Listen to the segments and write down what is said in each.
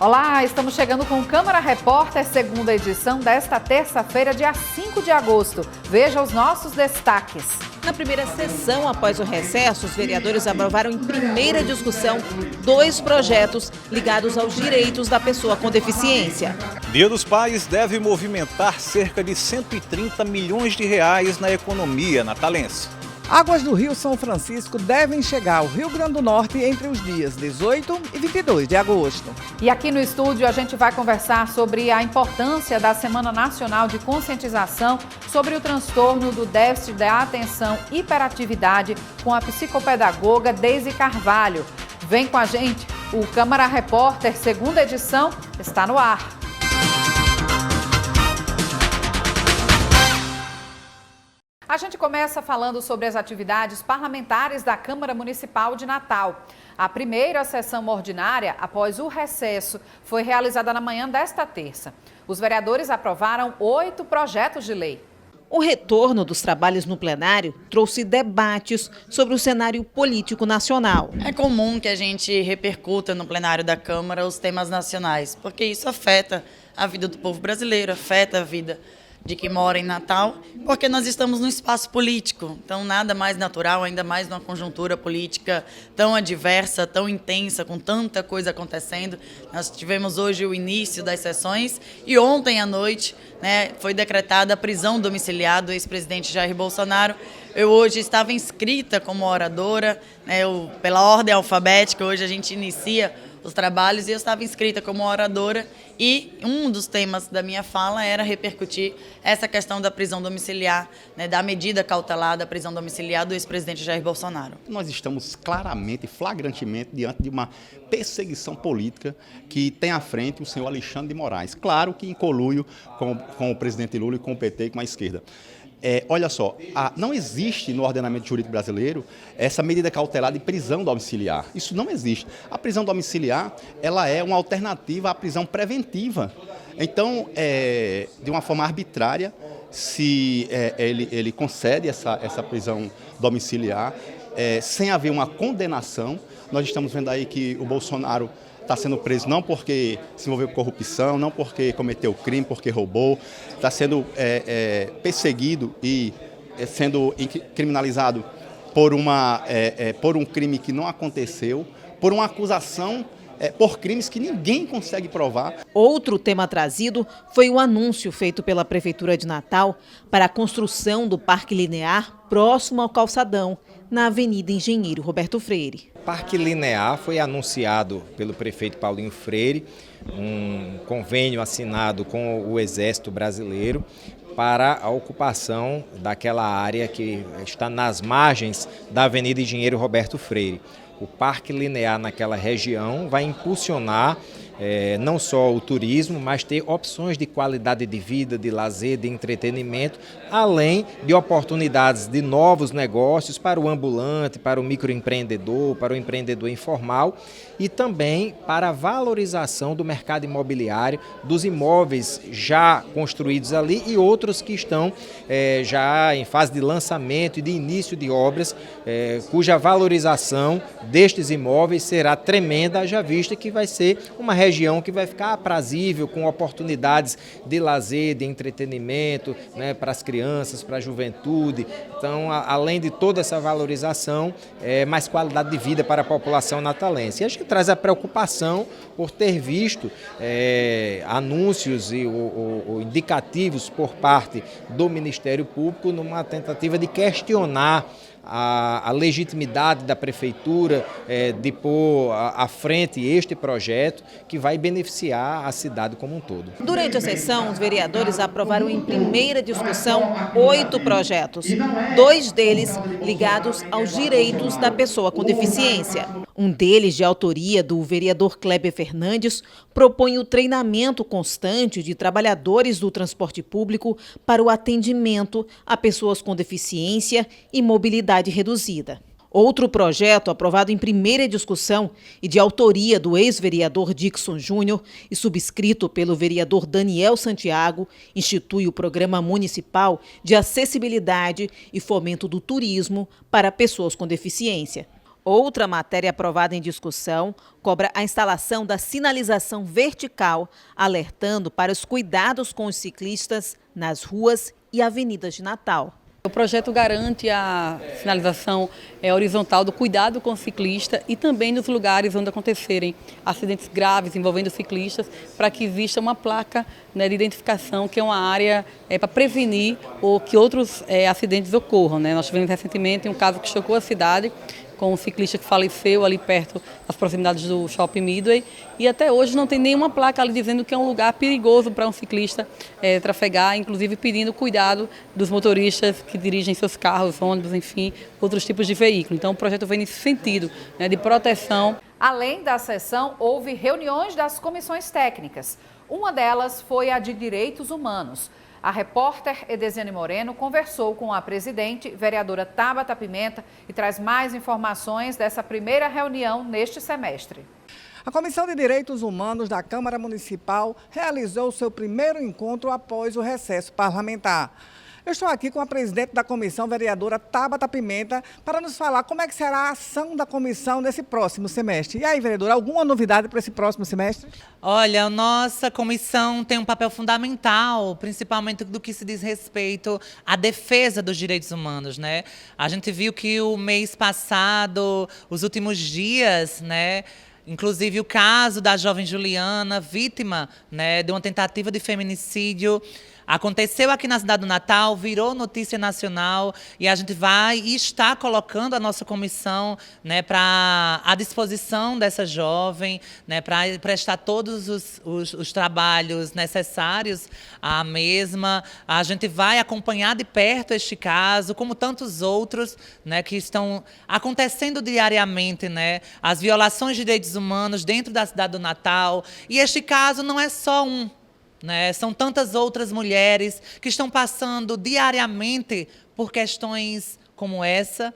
Olá, estamos chegando com o Câmara Repórter, segunda edição desta terça-feira, dia 5 de agosto. Veja os nossos destaques. Na primeira sessão, após o recesso, os vereadores aprovaram em primeira discussão 2 projetos ligados aos direitos da pessoa com deficiência. Dia dos Pais deve movimentar cerca de 130 milhões de reais na economia natalense. Águas do Rio São Francisco devem chegar ao Rio Grande do Norte entre os dias 18 e 22 de agosto. E aqui no estúdio a gente vai conversar sobre a importância da Semana Nacional de Conscientização sobre o transtorno do déficit da atenção e hiperatividade com a psicopedagoga Deise Carvalho. Vem com a gente, o Câmara Repórter, segunda edição, está no ar. A gente começa falando sobre as atividades parlamentares da Câmara Municipal de Natal. A primeira sessão ordinária, após o recesso, foi realizada na manhã desta terça. Os vereadores aprovaram 8 projetos de lei. O retorno dos trabalhos no plenário trouxe debates sobre o cenário político nacional. É comum que a gente repercuta no plenário da Câmara os temas nacionais, porque isso afeta a vida do povo brasileiro, afeta a vida de quem mora em Natal, porque nós estamos num espaço político, então nada mais natural, ainda mais numa conjuntura política tão adversa, tão intensa, com tanta coisa acontecendo. Nós tivemos hoje o início das sessões e ontem à noite, foi decretada a prisão domiciliar do ex-presidente Jair Bolsonaro. Eu hoje estava inscrita como oradora, pela ordem alfabética, hoje a gente inicia os trabalhos e eu estava inscrita como oradora e um dos temas da minha fala era repercutir essa questão da prisão domiciliar, da medida cautelar da prisão domiciliar do ex-presidente Jair Bolsonaro. Nós estamos claramente, flagrantemente, diante de uma perseguição política que tem à frente o senhor Alexandre de Moraes, claro que em conluio com o presidente Lula e com o PT e com a esquerda. Olha só, não existe no ordenamento jurídico brasileiro essa medida cautelar de prisão domiciliar. Isso não existe. A prisão domiciliar ela é uma alternativa à prisão preventiva. Então, de uma forma arbitrária, se ele concede essa prisão domiciliar, sem haver uma condenação, nós estamos vendo aí que o Bolsonaro está sendo preso não porque se envolveu com corrupção, não porque cometeu crime, porque roubou, está sendo perseguido e sendo criminalizado por um crime que não aconteceu, por uma acusação, por crimes que ninguém consegue provar. Outro tema trazido foi o anúncio feito pela Prefeitura de Natal para a construção do Parque Linear próximo ao calçadão, na Avenida Engenheiro Roberto Freire. O Parque Linear foi anunciado pelo prefeito Paulinho Freire, um convênio assinado com o Exército Brasileiro para a ocupação daquela área que está nas margens da Avenida Engenheiro Roberto Freire. O Parque Linear naquela região vai impulsionar não só o turismo, mas ter opções de qualidade de vida, de lazer, de entretenimento, além de oportunidades de novos negócios para o ambulante, para o microempreendedor, para o empreendedor informal e também para a valorização do mercado imobiliário, dos imóveis já construídos ali e outros que estão já em fase de lançamento e de início de obras, cuja valorização destes imóveis será tremenda, haja vista que vai ser uma região que vai ficar aprazível, com oportunidades de lazer, de entretenimento, para as crianças, para a juventude. Então, além de toda essa valorização, mais qualidade de vida para a população natalense. E a gente traz a preocupação por ter visto anúncios e indicativos por parte do Ministério Público numa tentativa de questionar a legitimidade da Prefeitura de pôr à frente este projeto que vai beneficiar a cidade como um todo. Durante a sessão, os vereadores aprovaram em primeira discussão 8 projetos, 2 deles ligados aos direitos da pessoa com deficiência. Um deles, de autoria do vereador Kleber Fernandes, propõe o treinamento constante de trabalhadores do transporte público para o atendimento a pessoas com deficiência e mobilidade reduzida. Outro projeto, aprovado em primeira discussão e de autoria do ex-vereador Dixon Júnior e subscrito pelo vereador Daniel Santiago, institui o Programa Municipal de Acessibilidade e Fomento do Turismo para Pessoas com Deficiência. Outra matéria aprovada em discussão cobra a instalação da sinalização vertical, alertando para os cuidados com os ciclistas nas ruas e avenidas de Natal. O projeto garante a sinalização horizontal do cuidado com o ciclista e também nos lugares onde acontecerem acidentes graves envolvendo ciclistas, para que exista uma placa, né, de identificação, que é uma área para prevenir ou que outros acidentes ocorram, né? Nós tivemos recentemente um caso que chocou a cidade, com um ciclista que faleceu ali perto das proximidades do Shopping Midway, e até hoje não tem nenhuma placa ali dizendo que é um lugar perigoso para um ciclista trafegar, inclusive pedindo cuidado dos motoristas que dirigem seus carros, ônibus, enfim, outros tipos de veículos. Então o projeto vem nesse sentido, né, de proteção. Além da sessão, houve reuniões das comissões técnicas. Uma delas foi a de Direitos Humanos. A repórter Edesiane Moreno conversou com a presidente, vereadora Tabata Pimenta, e traz mais informações dessa primeira reunião neste semestre. A Comissão de Direitos Humanos da Câmara Municipal realizou seu primeiro encontro após o recesso parlamentar. Eu estou aqui com a presidente da comissão, vereadora Tabata Pimenta, para nos falar como é que será a ação da comissão nesse próximo semestre. E aí, vereadora, alguma novidade para esse próximo semestre? Olha, a nossa comissão tem um papel fundamental, principalmente do que se diz respeito à defesa dos direitos humanos, né? A gente viu que o mês passado, os últimos dias, né, inclusive o caso da jovem Juliana, vítima, né, de uma tentativa de feminicídio, aconteceu aqui na cidade do Natal, virou notícia nacional, e a gente vai e está colocando a nossa comissão, né, à disposição dessa jovem, né, para prestar todos os trabalhos necessários à mesma. A gente vai acompanhar de perto este caso, como tantos outros, né, que estão acontecendo diariamente, né, as violações de direitos humanos dentro da cidade do Natal. E este caso não é só um. Né? São tantas outras mulheres que estão passando diariamente por questões como essa,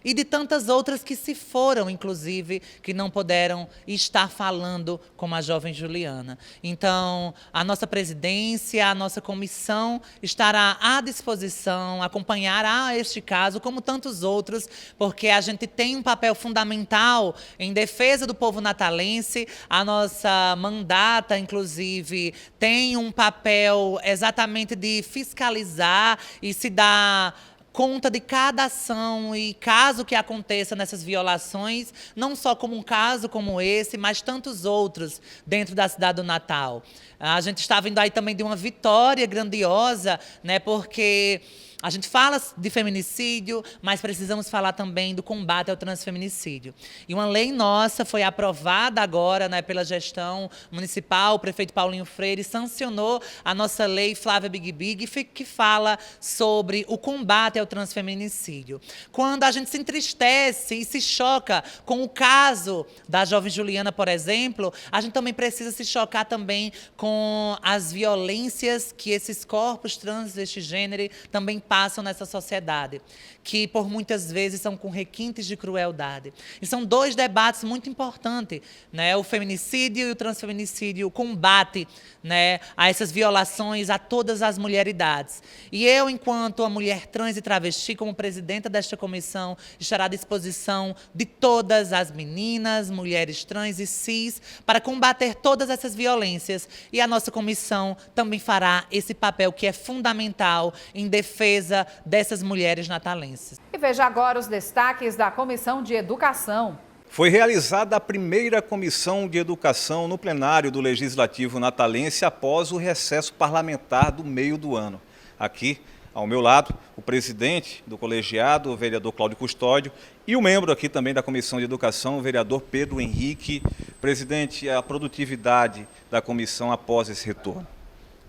e de tantas outras que se foram, inclusive, que não puderam estar falando como a jovem Juliana. Então, a nossa presidência, a nossa comissão estará à disposição, acompanhará este caso, como tantos outros, porque a gente tem um papel fundamental em defesa do povo natalense. A nossa mandata, inclusive, tem um papel exatamente de fiscalizar e se dar conta de cada ação e caso que aconteça nessas violações, não só como um caso como esse, mas tantos outros dentro da cidade do Natal. A gente está vindo aí também de uma vitória grandiosa, né, porque a gente fala de feminicídio, mas precisamos falar também do combate ao transfeminicídio. E uma lei nossa foi aprovada agora, né, pela gestão municipal, o prefeito Paulinho Freire sancionou a nossa lei Flávia Big Big, que fala sobre o combate ao transfeminicídio. Quando a gente se entristece e se choca com o caso da jovem Juliana, por exemplo, a gente também precisa se chocar também com as violências que esses corpos trans deste gênero também passam nessa sociedade, que por muitas vezes são com requintes de crueldade. E são dois debates muito importantes, né? O feminicídio e o transfeminicídio, o combate, né, a essas violações a todas as mulheridades. E eu, enquanto a mulher trans e travesti, como presidenta desta comissão, estará à disposição de todas as meninas, mulheres trans e cis, para combater todas essas violências. E a nossa comissão também fará esse papel que é fundamental em defesa dessas mulheres natalenses. E veja agora os destaques da Comissão de Educação. Foi realizada a primeira Comissão de Educação no plenário do Legislativo natalense após o recesso parlamentar do meio do ano. Aqui, ao meu lado, o presidente do colegiado, o vereador Cláudio Custódio, e o membro aqui também da Comissão de Educação, o vereador Pedro Henrique. Presidente, a produtividade da comissão após esse retorno?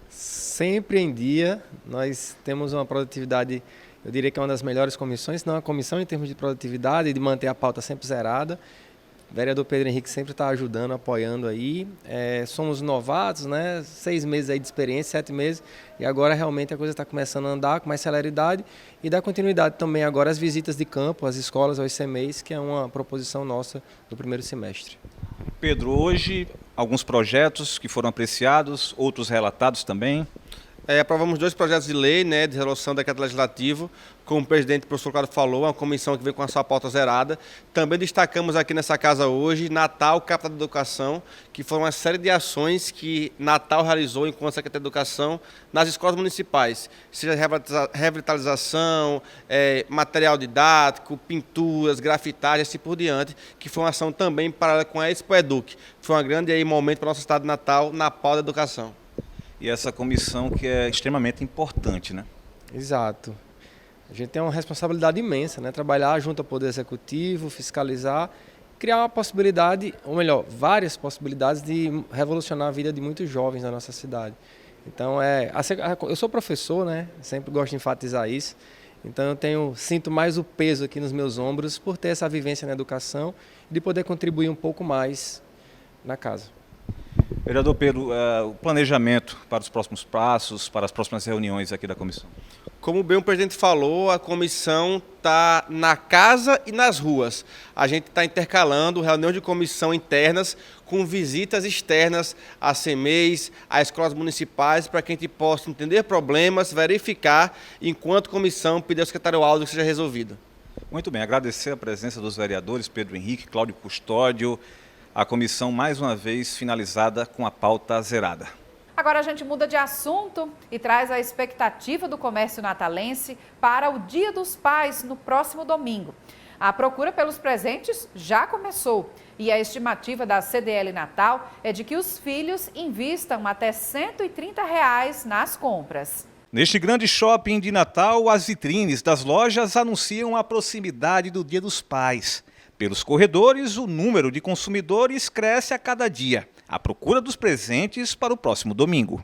Sempre em dia, nós temos uma produtividade, eu diria que é uma das melhores comissões, não a comissão em termos de produtividade, de manter a pauta sempre zerada. O vereador Pedro Henrique sempre está ajudando, apoiando aí. Somos novatos, né? 6 meses aí de experiência, 7 meses, e agora realmente a coisa está começando a andar com mais celeridade e dá continuidade também agora às visitas de campo, às escolas, aos ICMEIs, que é uma proposição nossa do primeiro semestre. Pedro, hoje alguns projetos que foram apreciados, outros relatados também. Aprovamos 2 projetos de lei, né, de resolução do decreto legislativo, como o presidente, o professor Claudio falou, uma comissão que veio com a sua pauta zerada. Também destacamos aqui nessa casa hoje, Natal, Capital da Educação, que foi uma série de ações que Natal realizou enquanto Secretaria de Educação nas escolas municipais, seja revitalização, material didático, pinturas, grafitagem, assim por diante, que foi uma ação também paralela com a Expo Educ. Foi um grande momento para o nosso estado de Natal na pauta da educação. E essa comissão que é extremamente importante, né? Exato. A gente tem uma responsabilidade imensa, né? Trabalhar junto ao Poder Executivo, fiscalizar, criar uma possibilidade, ou melhor, várias possibilidades de revolucionar a vida de muitos jovens na nossa cidade. Então, eu sou professor, né? Sempre gosto de enfatizar isso. Então, sinto mais o peso aqui nos meus ombros por ter essa vivência na educação e de poder contribuir um pouco mais na casa. Vereador Pedro, o planejamento para os próximos passos, para as próximas reuniões aqui da comissão? Como bem o presidente falou, a comissão está na casa e nas ruas. A gente está intercalando reuniões de comissão internas com visitas externas a CMEs, a escolas municipais, para que a gente possa entender problemas, verificar, enquanto comissão pedir ao secretário Aldo que seja resolvido. Muito bem, agradecer a presença dos vereadores Pedro Henrique, Cláudio Custódio. A comissão, mais uma vez, finalizada com a pauta zerada. Agora a gente muda de assunto e traz a expectativa do comércio natalense para o Dia dos Pais no próximo domingo. A procura pelos presentes já começou e a estimativa da CDL Natal é de que os filhos invistam até R$ 130 nas compras. Neste grande shopping de Natal, as vitrines das lojas anunciam a proximidade do Dia dos Pais. Pelos corredores, o número de consumidores cresce a cada dia. A procura dos presentes para o próximo domingo.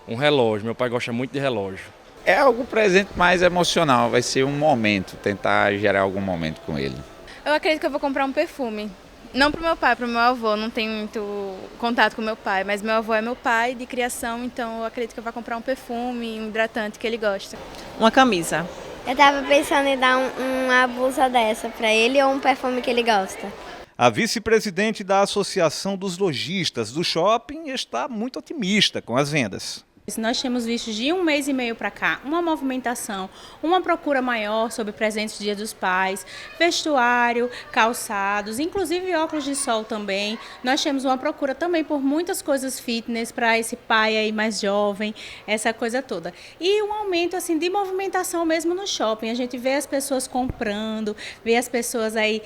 Um relógio, meu pai gosta muito de relógio. É algo presente mais emocional, vai ser um momento, tentar gerar algum momento com ele. Eu acredito que eu vou comprar um perfume. Não para o meu pai, para o meu avô, não tenho muito contato com meu pai, mas meu avô é meu pai de criação, então eu acredito que eu vou comprar um perfume, um hidratante que ele gosta. Uma camisa. Eu estava pensando em dar uma blusa dessa para ele ou um perfume que ele gosta. A vice-presidente da Associação dos Lojistas do Shopping está muito otimista com as vendas. Nós temos visto de 1 mês e meio para cá uma movimentação, uma procura maior sobre presentes do Dia dos Pais, vestuário, calçados, inclusive óculos de sol também. Nós temos uma procura também por muitas coisas fitness para esse pai aí mais jovem, essa coisa toda. E um aumento assim de movimentação mesmo no shopping. A gente vê as pessoas comprando, vê as pessoas aí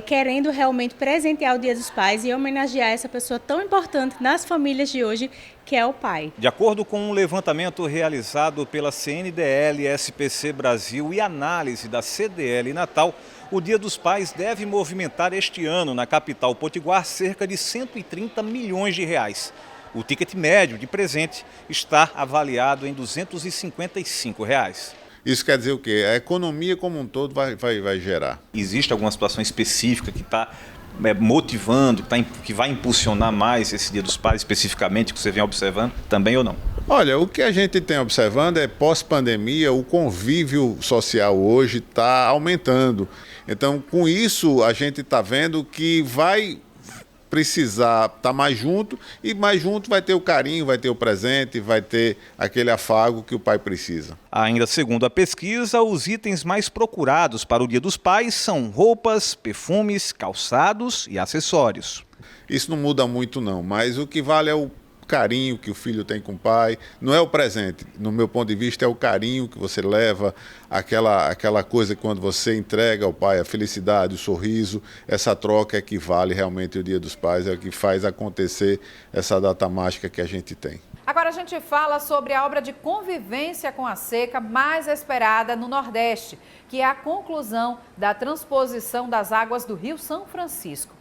querendo realmente presentear o Dia dos Pais e homenagear essa pessoa tão importante nas famílias de hoje, que é o pai. De acordo com um levantamento realizado pela CNDL, SPC Brasil e análise da CDL Natal, o Dia dos Pais deve movimentar este ano na capital potiguar cerca de R$ 130 milhões. O ticket médio de presente está avaliado em R$ 255. Isso quer dizer o quê? A economia como um todo vai gerar. Existe alguma situação específica que está motivando, que vai impulsionar mais esse Dia dos Pais especificamente, que você vem observando também ou não? Olha, o que a gente tem observando é pós-pandemia, o convívio social hoje está aumentando. Então, com isso, a gente está vendo que vai precisar estar mais junto e mais junto vai ter o carinho, vai ter o presente, vai ter aquele afago que o pai precisa. Ainda segundo a pesquisa, os itens mais procurados para o Dia dos Pais são roupas, perfumes, calçados e acessórios. Isso não muda muito não, mas o que vale é o carinho que o filho tem com o pai, não é o presente, no meu ponto de vista é o carinho que você leva, aquela coisa que quando você entrega ao pai, a felicidade, o sorriso, essa troca é que vale realmente o Dia dos Pais, é o que faz acontecer essa data mágica que a gente tem. Agora a gente fala sobre a obra de convivência com a seca mais esperada no Nordeste, que é a conclusão da transposição das águas do Rio São Francisco.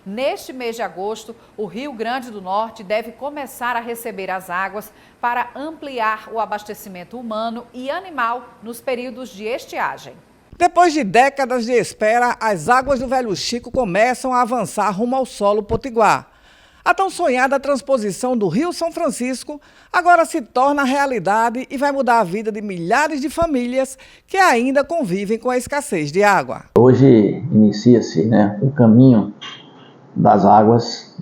Neste mês de agosto, o Rio Grande do Norte deve começar a receber as águas para ampliar o abastecimento humano e animal nos períodos de estiagem. Depois de décadas de espera, as águas do Velho Chico começam a avançar rumo ao solo potiguar. A tão sonhada transposição do Rio São Francisco agora se torna realidade e vai mudar a vida de milhares de famílias que ainda convivem com a escassez de água. Hoje inicia-se, o caminho das águas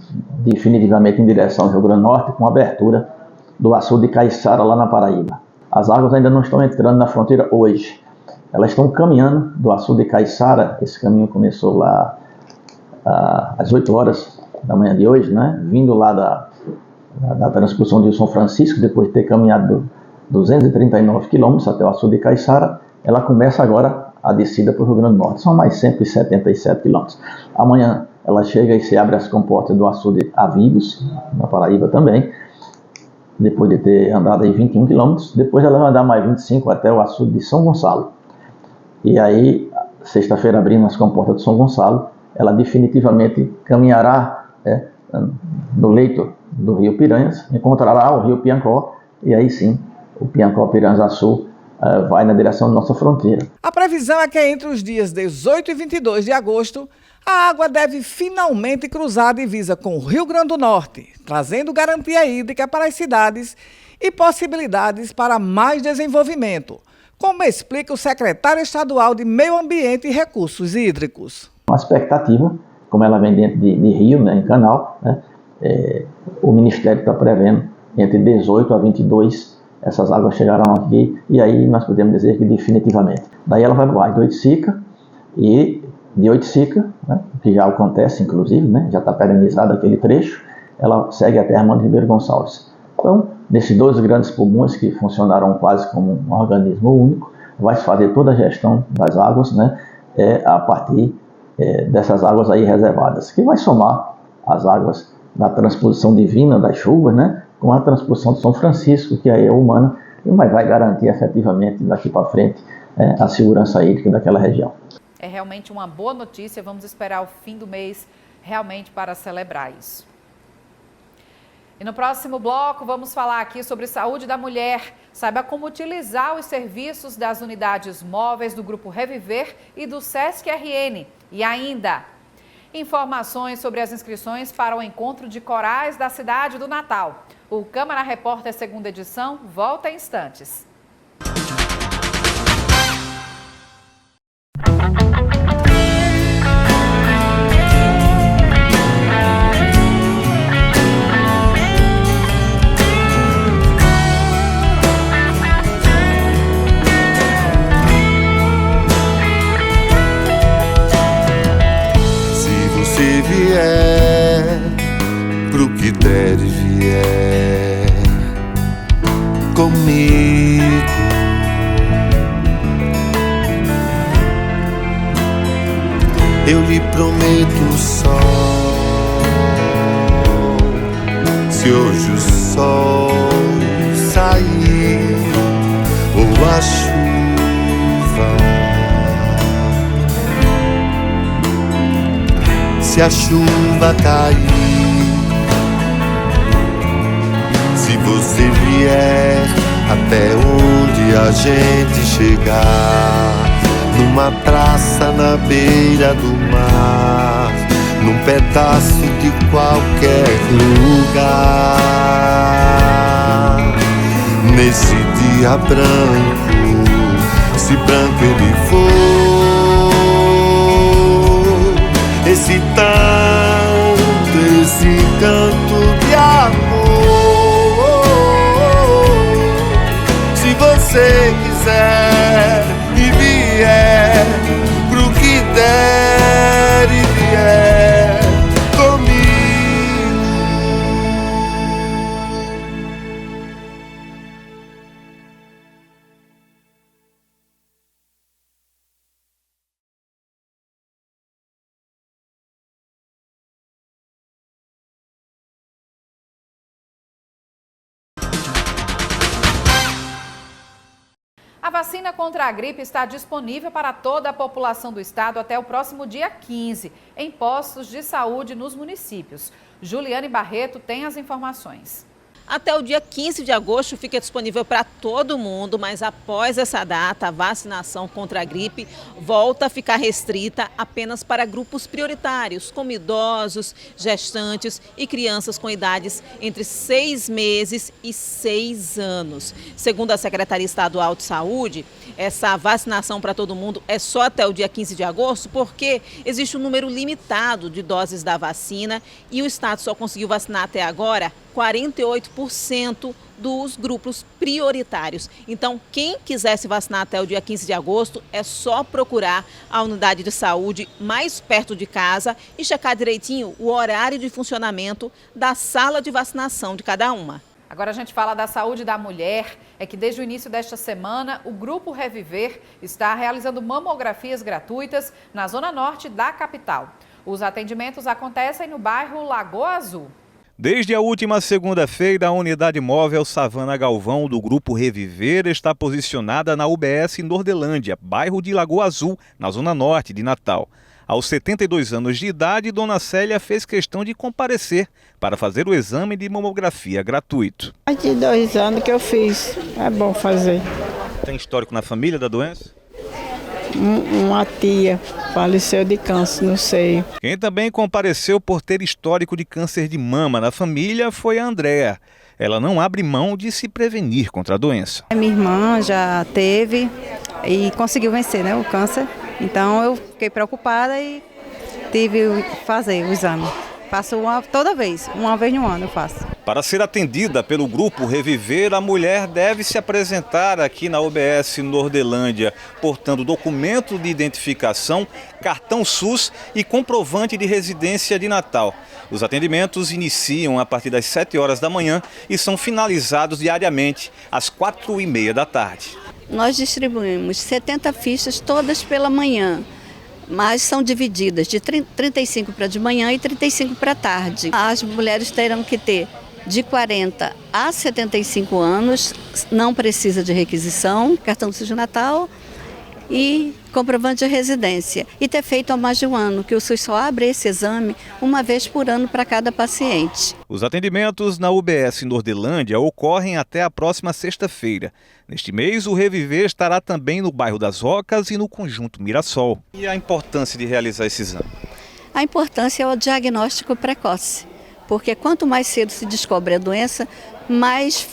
definitivamente em direção ao Rio Grande do Norte, com abertura do açude de Caiçara, lá na Paraíba. As águas ainda não estão entrando na fronteira hoje. Elas estão caminhando do açude de Caiçara. Esse caminho começou lá às 8 horas da manhã de hoje, né? Vindo lá da transposição de São Francisco, depois de ter caminhado 239 quilômetros até o açude de Caiçara, ela começa agora a descida para o Rio Grande do Norte. São mais 177 quilômetros. Amanhã ela chega e se abre as comportas do açude Avigos, na Paraíba também, depois de ter andado aí 21 quilômetros. Depois ela vai andar mais 25 até o açude de São Gonçalo. E aí, sexta-feira, abrindo as comportas de São Gonçalo, ela definitivamente caminhará no leito do rio Piranhas, encontrará o rio Piancó, e aí sim, o Piancó-Piranhas-Açu vai na direção da nossa fronteira. A previsão é que entre os dias 18 e 22 de agosto, a água deve finalmente cruzar a divisa com o Rio Grande do Norte, trazendo garantia hídrica para as cidades e possibilidades para mais desenvolvimento, como explica o secretário estadual de Meio Ambiente e Recursos Hídricos. Uma expectativa, como ela vem dentro de rio, né, em canal, né, o Ministério está prevendo entre 18 a 22 essas águas chegarão aqui, e aí nós podemos dizer que definitivamente. Daí ela vai voar de Oiticica, e de Oiticica, né, que já acontece inclusive, né, já está perenizado aquele trecho, ela segue até Armando Ribeiro Gonçalves. Então, nesses dois grandes pulmões que funcionaram quase como um organismo único, vai se fazer toda a gestão das águas, né, a partir dessas águas aí reservadas, que vai somar as águas da transposição divina das chuvas, né, com a transposição de São Francisco, que aí é humana, e vai garantir efetivamente daqui para frente a segurança hídrica daquela região. É realmente uma boa notícia, vamos esperar o fim do mês realmente para celebrar isso. E no próximo bloco vamos falar aqui sobre saúde da mulher. Saiba como utilizar os serviços das unidades móveis do Grupo Reviver e do Sesc RN. E ainda, informações sobre as inscrições para o encontro de corais da cidade do Natal. O Câmara Repórter segunda edição volta em instantes. Se você vier pro que der e vier comigo, eu lhe prometo o sol. Se hoje o sol sair ou a chuva, se a chuva cair, se você vier até onde a gente chegar, numa praça na beira do mar, num pedaço de qualquer lugar, nesse dia branco, se branco ele for, esse tanto, esse canto de amor, se você quiser e vier pro que der e vier comigo. A vacina contra a gripe está disponível para toda a população do estado até o próximo dia 15, em postos de saúde nos municípios. Juliane Barreto tem as informações. Até o dia 15 de agosto fica disponível para todo mundo, mas após essa data, a vacinação contra a gripe volta a ficar restrita apenas para grupos prioritários, como idosos, gestantes e crianças com idades entre 6 meses e 6 anos. Segundo a Secretaria Estadual de Saúde, essa vacinação para todo mundo é só até o dia 15 de agosto, porque existe um número limitado de doses da vacina e o estado só conseguiu vacinar até agora 48% 10% dos grupos prioritários. Então, quem quiser se vacinar até o dia 15 de agosto, é só procurar a unidade de saúde mais perto de casa e checar direitinho o horário de funcionamento da sala de vacinação de cada uma. Agora a gente fala da saúde da mulher. É que desde o início desta semana, o Grupo Reviver está realizando mamografias gratuitas na zona norte da capital. Os atendimentos acontecem no bairro Lagoa Azul. Desde a última segunda-feira, a unidade móvel Savana Galvão do Grupo Reviver está posicionada na UBS Nordelândia, bairro de Lagoa Azul, na zona norte de Natal. Aos 72 anos de idade, Dona Célia fez questão de comparecer para fazer o exame de mamografia gratuito. Há de 2 anos que eu fiz, é bom fazer. Tem histórico na família da doença? Uma tia faleceu de câncer no seio. Quem também compareceu por ter histórico de câncer de mama na família foi a Andréa. Ela não abre mão de se prevenir contra a doença. Minha irmã já teve e conseguiu vencer, né, o câncer. Então eu fiquei preocupada e tive que fazer o exame. Faço toda vez, uma vez no ano eu faço. Para ser atendida pelo Grupo Reviver, a mulher deve se apresentar aqui na UBS Nordelândia, portando documento de identificação, cartão SUS e comprovante de residência de Natal. Os atendimentos iniciam a partir das 7 horas da manhã e são finalizados diariamente às 4h30 da tarde. Nós distribuímos 70 fichas todas pela manhã, mas são divididas de 35 para de manhã e 35 para tarde. As mulheres terão que ter de 40 a 75 anos, não precisa de requisição, cartão SUS de Natal e comprovante de residência. E ter feito há mais de um ano, que o SUS só abre esse exame uma vez por ano para cada paciente. Os atendimentos na UBS Nordelândia ocorrem até a próxima sexta-feira. Neste mês, o Reviver estará também no bairro das Rocas e no Conjunto Mirassol. E a importância de realizar esse exame? A importância é o diagnóstico precoce, porque quanto mais cedo se descobre a doença, mais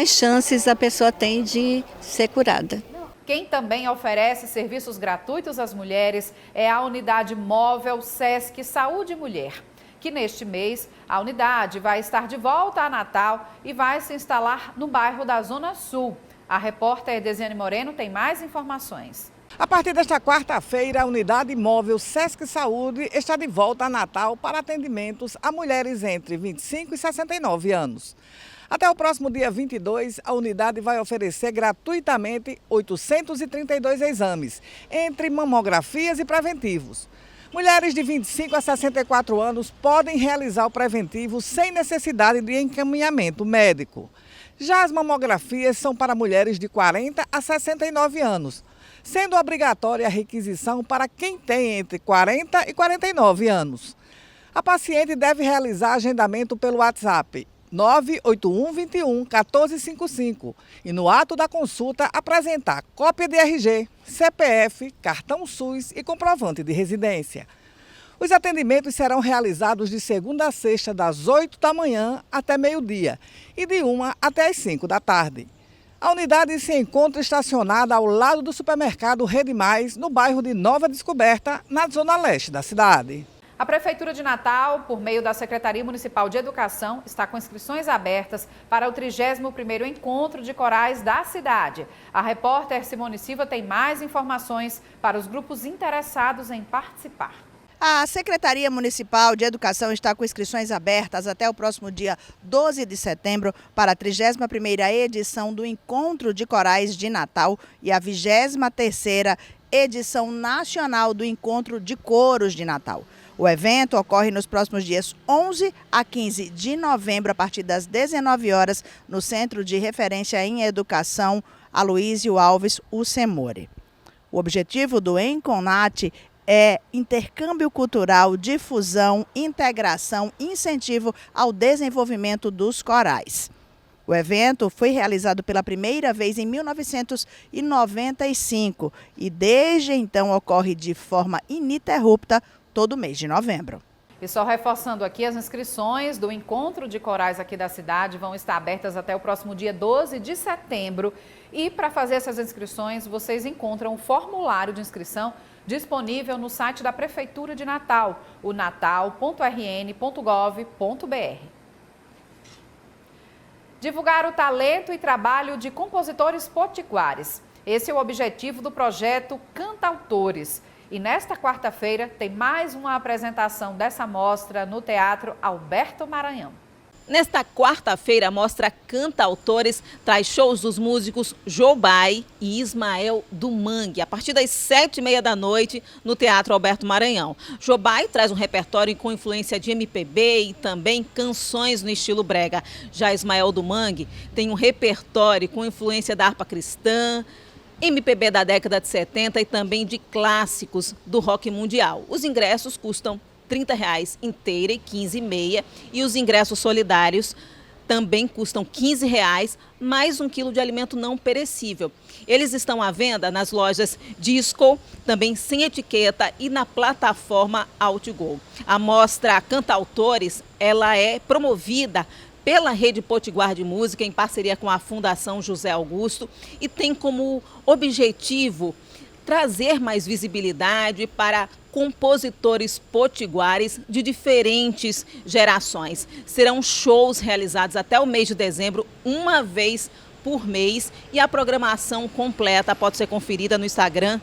chances a pessoa tem de ser curada. Quem também oferece serviços gratuitos às mulheres é a unidade móvel SESC Saúde Mulher, que neste mês a unidade vai estar de volta a Natal e vai se instalar no bairro da Zona Sul. A repórter Desiane Moreno tem mais informações. A partir desta quarta-feira, a unidade móvel SESC Saúde está de volta a Natal para atendimentos a mulheres entre 25 e 69 anos. Até o próximo dia 22, a unidade vai oferecer gratuitamente 832 exames, entre mamografias e preventivos. Mulheres de 25 a 64 anos podem realizar o preventivo sem necessidade de encaminhamento médico. Já as mamografias são para mulheres de 40 a 69 anos, sendo obrigatória a requisição para quem tem entre 40 e 49 anos. A paciente deve realizar agendamento pelo WhatsApp 981 21 1455 e no ato da consulta apresentar cópia de RG, CPF, cartão SUS e comprovante de residência. Os atendimentos serão realizados de segunda a sexta, das 8 da manhã até meio-dia e de 1 até as 5 da tarde. A unidade se encontra estacionada ao lado do supermercado Rede Mais, no bairro de Nova Descoberta, na zona leste da cidade. A Prefeitura de Natal, por meio da Secretaria Municipal de Educação, está com inscrições abertas para o 31º Encontro de Corais da cidade. A repórter Simone Silva tem mais informações para os grupos interessados em participar. A Secretaria Municipal de Educação está com inscrições abertas até o próximo dia 12 de setembro para a 31ª edição do Encontro de Corais de Natal e a 23ª edição nacional do Encontro de Coros de Natal. O evento ocorre nos próximos dias 11 a 15 de novembro, a partir das 19 horas, no Centro de Referência em Educação Aloísio Alves, o CEMORE. O objetivo do Enconat é intercâmbio cultural, difusão, integração, incentivo ao desenvolvimento dos corais. O evento foi realizado pela primeira vez em 1995 e desde então ocorre de forma ininterrupta todo mês de novembro. E só reforçando aqui, as inscrições do Encontro de Corais aqui da cidade vão estar abertas até o próximo dia 12 de setembro. E para fazer essas inscrições, vocês encontram o formulário de inscrição disponível no site da Prefeitura de Natal, o natal.rn.gov.br. divulgar o talento e trabalho de compositores potiguares. Esse é o objetivo do projeto Cantautores. E nesta quarta-feira tem mais uma apresentação dessa mostra no Teatro Alberto Maranhão. Nesta quarta-feira, a mostra Cantautores traz shows dos músicos Jobai e Ismael do Mangue, a partir das 7h30 da noite, no Teatro Alberto Maranhão. Jobai traz um repertório com influência de MPB e também canções no estilo brega. Já Ismael do Mangue tem um repertório com influência da harpa cristã, MPB da década de 70 e também de clássicos do rock mundial. Os ingressos custam R$30 inteira e 15 meia, e os ingressos solidários também custam R$15, mais 1 quilo de alimento não perecível. Eles estão à venda nas lojas Disco, também Sem Etiqueta e na plataforma Outgo. A mostra Cantautores, ela é promovida pela Rede Potiguar de Música em parceria com a Fundação José Augusto e tem como objetivo trazer mais visibilidade para compositores potiguares de diferentes gerações. Serão shows realizados até o mês de dezembro, uma vez por mês, e a programação completa pode ser conferida no Instagram,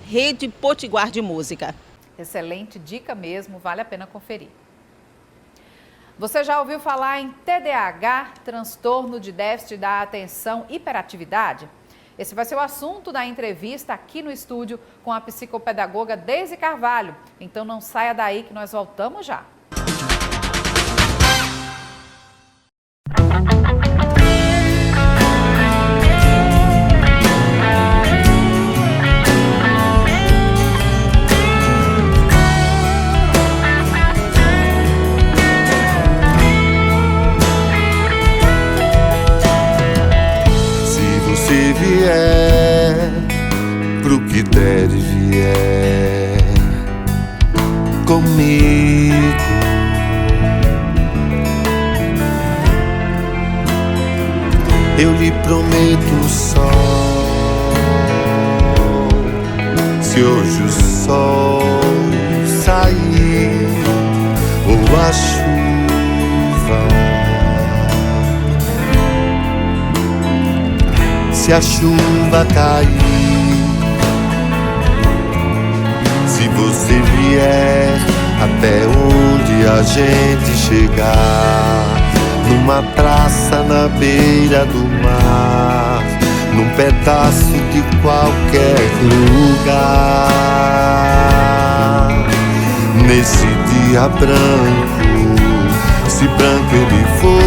@Rede Potiguar de Música. Excelente dica mesmo, vale a pena conferir. Você já ouviu falar em TDAH, transtorno de déficit da atenção, hiperatividade? Esse vai ser o assunto da entrevista aqui no estúdio com a psicopedagoga Deise Carvalho. Então não saia daí que nós voltamos já. Se vier, pro que der e vier comigo, eu lhe prometo o sol. Se hoje o sol sair ou a chuva, se a chuva cair, se você vier até onde a gente chegar, numa praça na beira do mar, num pedaço de qualquer lugar, nesse dia branco, se branco ele for,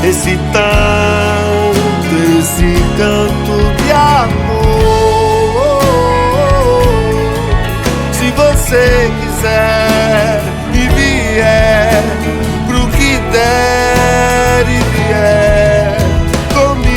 esse tanto, esse canto de amor. Se você quiser e vier, pro que der e vier comigo.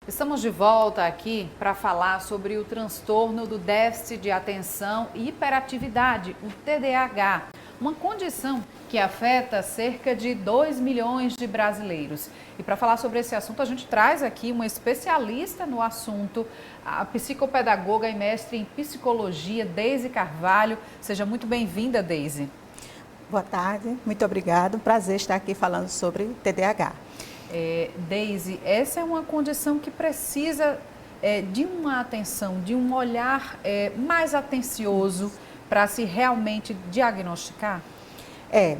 Estamos de volta aqui para falar sobre o transtorno do déficit de atenção e hiperatividade, o TDAH, uma condição que afeta cerca de 2 milhões de brasileiros. E para falar sobre esse assunto, a gente traz aqui uma especialista no assunto, a psicopedagoga e mestre em psicologia, Deise Carvalho. Seja muito bem-vinda, Deise. Boa tarde, muito obrigada. Prazer estar aqui falando sobre TDAH. Deise, essa é uma condição que precisa de uma atenção, de um olhar mais atencioso para se realmente diagnosticar?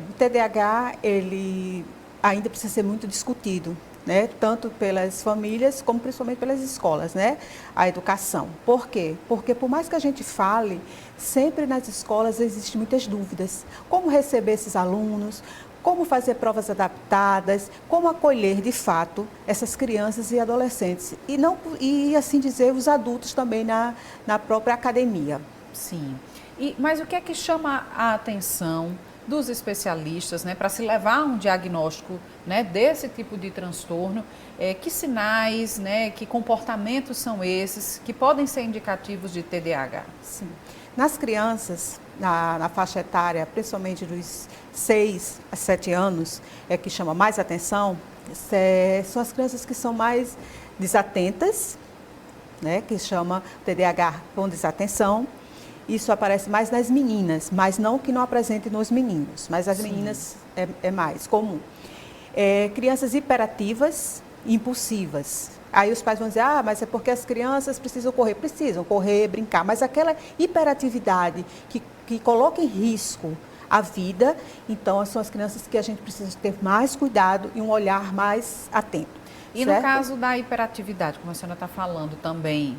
O TDAH, ele ainda precisa ser muito discutido, né? Tanto pelas famílias como principalmente pelas escolas, né? A educação. Por quê? Porque por mais que a gente fale, sempre nas escolas existem muitas dúvidas. Como receber esses alunos? Como fazer provas adaptadas, como acolher de fato essas crianças e adolescentes e assim dizer, os adultos também na própria academia. Sim. Mas o que é que chama a atenção dos especialistas, né, para se levar a um diagnóstico, né, desse tipo de transtorno? Que sinais, né, que comportamentos são esses que podem ser indicativos de TDAH? Sim. Nas crianças, na faixa etária, principalmente dos 6 a 7 anos, que chama mais atenção, são as crianças que são mais desatentas, né, que chama TDAH com desatenção. Isso aparece mais nas meninas, mas não que não apresente nos meninos, mas as meninas é mais comum. Crianças hiperativas, impulsivas. Aí os pais vão dizer, mas é porque as crianças precisam correr, brincar, mas aquela hiperatividade que coloca em risco a vida, então são as crianças que a gente precisa ter mais cuidado e um olhar mais atento. E certo? No caso da hiperatividade, como a senhora está falando também,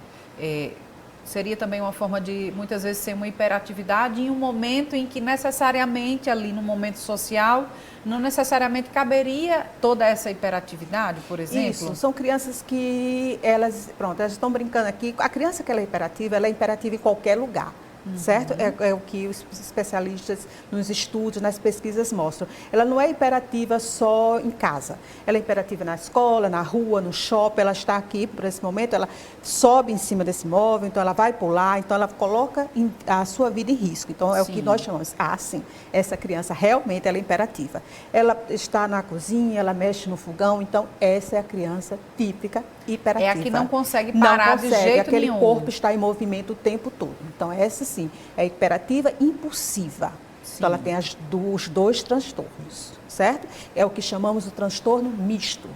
seria também uma forma de, muitas vezes, ser uma hiperatividade em um momento em que necessariamente ali no momento social, não necessariamente caberia toda essa hiperatividade, por exemplo? Isso, são crianças que elas estão brincando aqui. A criança que ela é imperativa em qualquer lugar. Certo? É o que os especialistas nos estudos, nas pesquisas mostram. Ela não é imperativa só em casa. Ela é imperativa na escola, na rua, no shopping. Ela está aqui, por esse momento, ela sobe em cima desse móvel, então ela vai pular, então ela coloca a sua vida em risco. Então, é o que nós chamamos. Sim, essa criança realmente ela é imperativa. Ela está na cozinha, ela mexe no fogão, então essa é a criança típica hiperativa. É a que não consegue parar de jeito aquele nenhum. Corpo está em movimento o tempo todo. Então, essa sim, é hiperativa impulsiva. Sim. Então, ela tem os dois transtornos, certo? É o que chamamos de transtorno misto,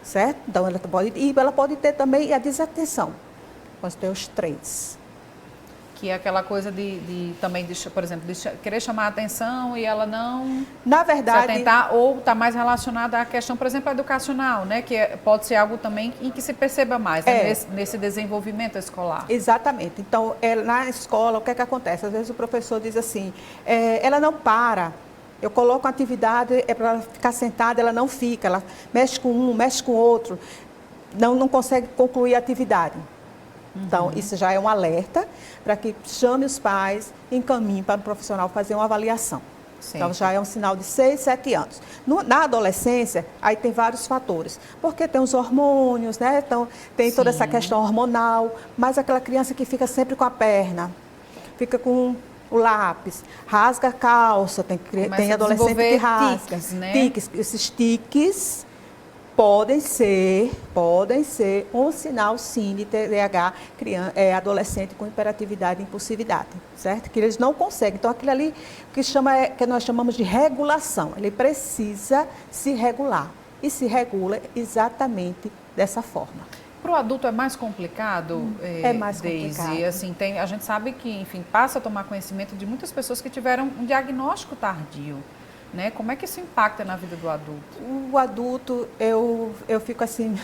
certo? Então, ela pode ter também a desatenção. Pode ter os 3. Que é aquela coisa também, por exemplo, de querer chamar a atenção e ela não... Na verdade... se atentar, ou está mais relacionada à questão, por exemplo, educacional, né? Que pode ser algo também em que se perceba mais, né? Nesse desenvolvimento escolar. Exatamente. Então, na escola, o que é que acontece? Às vezes o professor diz assim, ela não para. Eu coloco uma atividade, para ela ficar sentada, ela não fica. Ela mexe com um, mexe com o outro. Não consegue concluir a atividade. Então, isso já é um alerta para que chame os pais, encaminhe para o profissional fazer uma avaliação. Sim. Então, já é um sinal de 6, 7 anos. Na adolescência, aí tem vários fatores. Porque tem os hormônios, né? Então, tem toda essa questão hormonal, mas aquela criança que fica sempre com a perna, fica com o lápis, rasga a calça, tem adolescente que rasga. Tiques, né? Esses tiques podem ser um sinal, sim, de TDAH, adolescente com hiperatividade e impulsividade, certo? Que eles não conseguem. Então, aquilo ali que nós chamamos de regulação. Ele precisa se regular e se regula exatamente dessa forma. Para o adulto é mais complicado, é mais complicado. Daisy, assim, a gente sabe que, enfim, passa a tomar conhecimento de muitas pessoas que tiveram um diagnóstico tardio. Né? Como é que isso impacta na vida do adulto? O adulto, eu fico assim,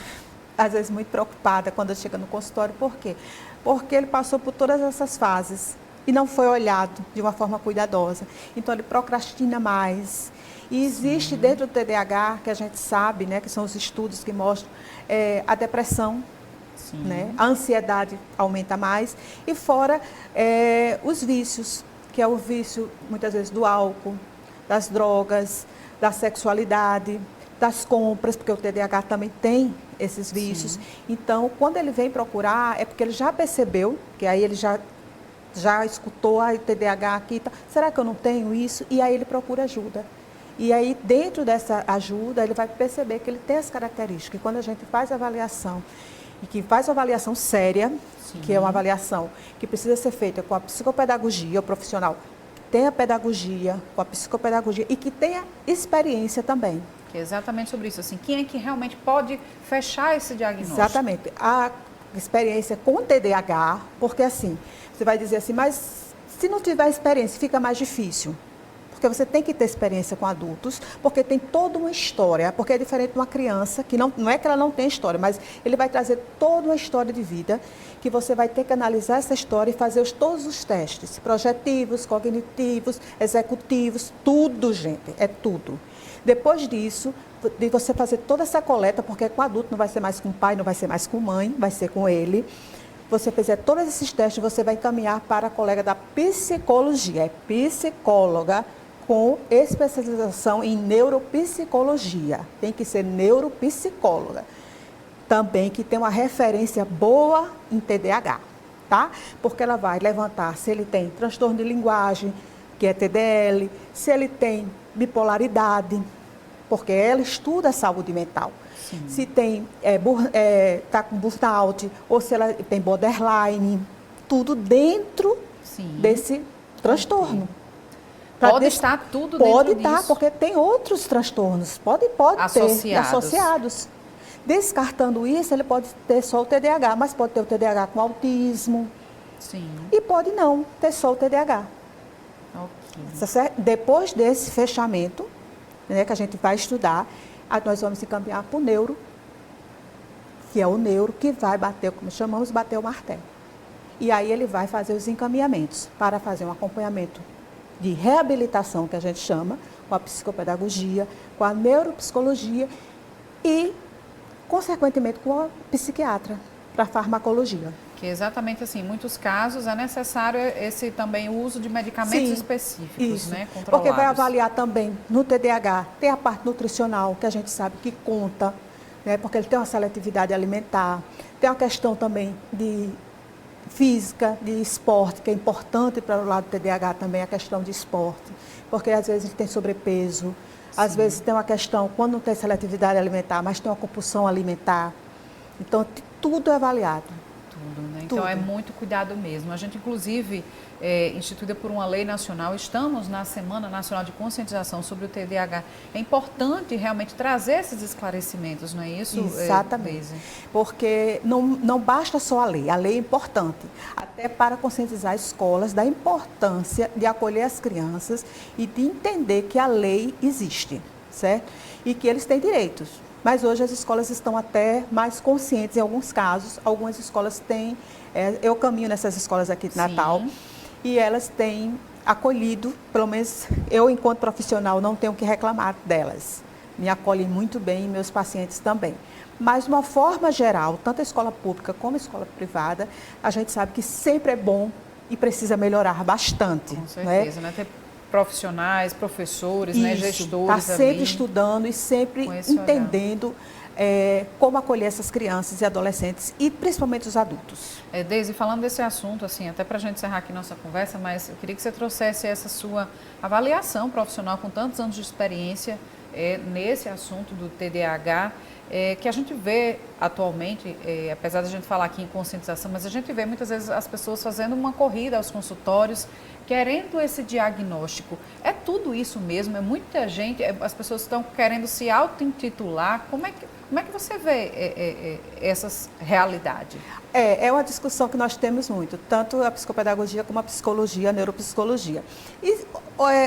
às vezes muito preocupada quando chega no consultório. Por quê? Porque ele passou por todas essas fases e não foi olhado de uma forma cuidadosa. Então, ele procrastina mais. E existe dentro do TDAH, que a gente sabe, né, que são os estudos que mostram, a depressão, né? A ansiedade aumenta mais. E fora os vícios, que é o vício, muitas vezes, do álcool, das drogas, da sexualidade, das compras, porque o TDAH também tem esses vícios. Sim. Então, quando ele vem procurar, é porque ele já percebeu, que aí ele já escutou, o TDAH aqui, tá, será que eu não tenho isso? E aí ele procura ajuda. E aí, dentro dessa ajuda, ele vai perceber que ele tem as características. E quando a gente faz a avaliação, e que faz uma avaliação séria, sim, que é uma avaliação que precisa ser feita com a psicopedagogia, o profissional tenha pedagogia, com a psicopedagogia e que tenha experiência também. Que é exatamente sobre isso, assim, quem é que realmente pode fechar esse diagnóstico? Exatamente, a experiência com TDAH, porque assim, você vai dizer assim, mas se não tiver experiência, fica mais difícil. Porque você tem que ter experiência com adultos, porque tem toda uma história, porque é diferente de uma criança, que não é que ela não tem história, mas ele vai trazer toda uma história de vida, que você vai ter que analisar essa história e fazer todos os testes, projetivos, cognitivos, executivos, tudo, gente, é tudo. Depois disso, de você fazer toda essa coleta, porque com adulto não vai ser mais com o pai, não vai ser mais com mãe, vai ser com ele. Você fizer todos esses testes, você vai encaminhar para a colega da psicologia, é psicóloga, com especialização em neuropsicologia. Tem que ser neuropsicóloga. Também que tem uma referência boa em TDAH, tá? Porque ela vai levantar se ele tem transtorno de linguagem, que é TDL, se ele tem bipolaridade, porque ela estuda a saúde mental. Sim. Se tem, tá com burnout, ou se ela tem borderline, tudo dentro desse transtorno. Pode estar tudo dentro disso? Pode estar, porque tem outros transtornos, pode ter associados. Descartando isso, ele pode ter só o TDAH, mas pode ter o TDAH com autismo. Sim. E pode não ter só o TDAH. Okay. Depois desse fechamento, né, que a gente vai estudar, nós vamos encaminhar para o neuro, que é o neuro que vai bater, como chamamos, bater o martelo. E aí ele vai fazer os encaminhamentos para fazer um acompanhamento de reabilitação, que a gente chama, com a psicopedagogia, com a neuropsicologia e, consequentemente, com a psiquiatra, para a farmacologia. Que exatamente assim, em muitos casos é necessário esse também o uso de medicamentos específicos, né, controlados. Porque vai avaliar também no TDAH, tem a parte nutricional, que a gente sabe que conta, né, porque ele tem uma seletividade alimentar, tem uma questão também de física, de esporte, que é importante para o lado do TDAH também, a questão de esporte, porque às vezes ele tem sobrepeso, às vezes tem uma questão, quando não tem seletividade alimentar, mas tem uma compulsão alimentar, então tudo é avaliado. Tudo, né? Então é muito cuidado mesmo. A gente, inclusive, instituída por uma lei nacional, estamos na Semana Nacional de Conscientização sobre o TDAH. É importante realmente trazer esses esclarecimentos, não é isso? Exatamente. Porque não basta só a lei é importante, até para conscientizar escolas da importância de acolher as crianças e de entender que a lei existe, certo? E que eles têm direitos. Mas hoje as escolas estão até mais conscientes em alguns casos. Algumas escolas têm, eu caminho nessas escolas aqui de Natal, e elas têm acolhido, pelo menos eu enquanto profissional não tenho que reclamar delas. Me acolhem muito bem e meus pacientes também. Mas de uma forma geral, tanto a escola pública como a escola privada, a gente sabe que sempre é bom e precisa melhorar bastante. Com certeza, né? Ter profissionais, professores, né, gestores. Está sempre estudando e sempre entendendo como acolher essas crianças e adolescentes e principalmente os adultos. Deise, falando desse assunto, assim, até para a gente encerrar aqui nossa conversa, mas eu queria que você trouxesse essa sua avaliação profissional com tantos anos de experiência nesse assunto do TDAH, que a gente vê atualmente, apesar de a gente falar aqui em conscientização, mas a gente vê muitas vezes as pessoas fazendo uma corrida aos consultórios, querendo esse diagnóstico. É tudo isso mesmo? É muita gente, as pessoas estão querendo se auto-intitular. Como é que você vê essas realidades? É uma discussão que nós temos muito, tanto a psicopedagogia como a psicologia, a neuropsicologia. E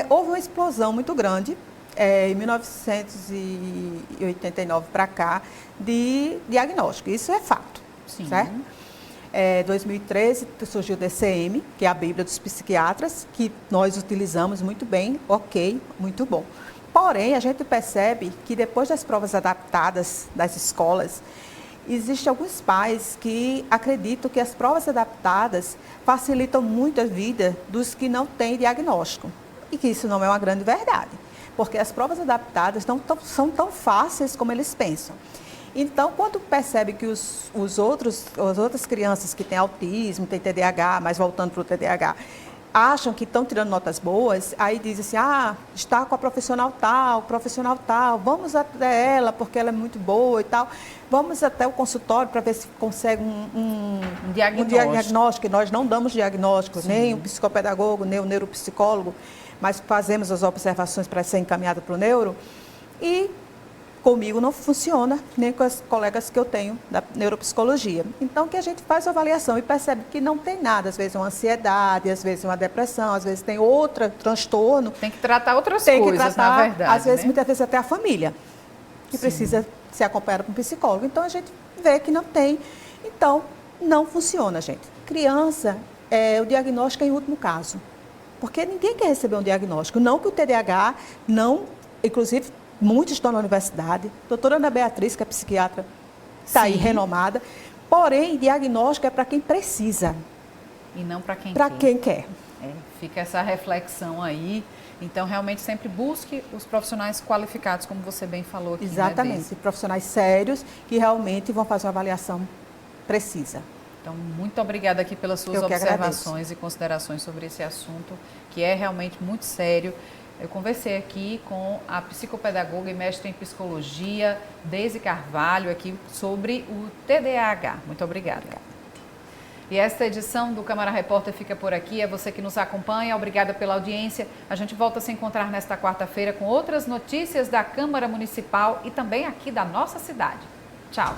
houve uma explosão muito grande, em 1989 para cá, de diagnóstico. Isso é fato, certo? Em 2013 surgiu o DCM, que é a Bíblia dos Psiquiatras, que nós utilizamos muito bem, ok, muito bom. Porém, a gente percebe que depois das provas adaptadas das escolas, existem alguns pais que acreditam que as provas adaptadas facilitam muito a vida dos que não têm diagnóstico. E que isso não é uma grande verdade, porque as provas adaptadas não são tão fáceis como eles pensam. Então, quando percebe que as outras crianças que têm autismo, têm TDAH, mas voltando para o TDAH, acham que estão tirando notas boas, aí dizem assim, está com a profissional tal, vamos até ela porque ela é muito boa e tal, vamos até o consultório para ver se consegue um diagnóstico. Nós não damos diagnóstico, nem o psicopedagogo, nem o neuropsicólogo, mas fazemos as observações para ser encaminhada para o neuro, e comigo não funciona, nem com as colegas que eu tenho da neuropsicologia. Então, que a gente faz a avaliação e percebe que não tem nada, às vezes uma ansiedade, às vezes uma depressão, às vezes tem outro transtorno. Tem que tratar outras coisas, na verdade. Às vezes, muitas vezes até a família, que precisa ser acompanhada com um psicólogo. Então, a gente vê que não tem. Então, não funciona, gente. Criança, o diagnóstico é em último caso. Porque ninguém quer receber um diagnóstico. Não que o TDAH não, inclusive, muitos estão na universidade. A doutora Ana Beatriz, que é psiquiatra, está aí renomada. Porém, diagnóstico é para quem precisa. E não para quem quer. Para quem quer. Fica essa reflexão aí. Então, realmente, sempre busque os profissionais qualificados, como você bem falou aqui. Exatamente, né, profissionais sérios que realmente vão fazer uma avaliação precisa. Então, muito obrigada aqui pelas suas observações e considerações sobre esse assunto, que é realmente muito sério. Eu conversei aqui com a psicopedagoga e mestre em psicologia, Deise Carvalho, aqui sobre o TDAH. Muito obrigada. E esta edição do Câmara Repórter fica por aqui. É você que nos acompanha. Obrigada pela audiência. A gente volta a se encontrar nesta quarta-feira com outras notícias da Câmara Municipal e também aqui da nossa cidade. Tchau.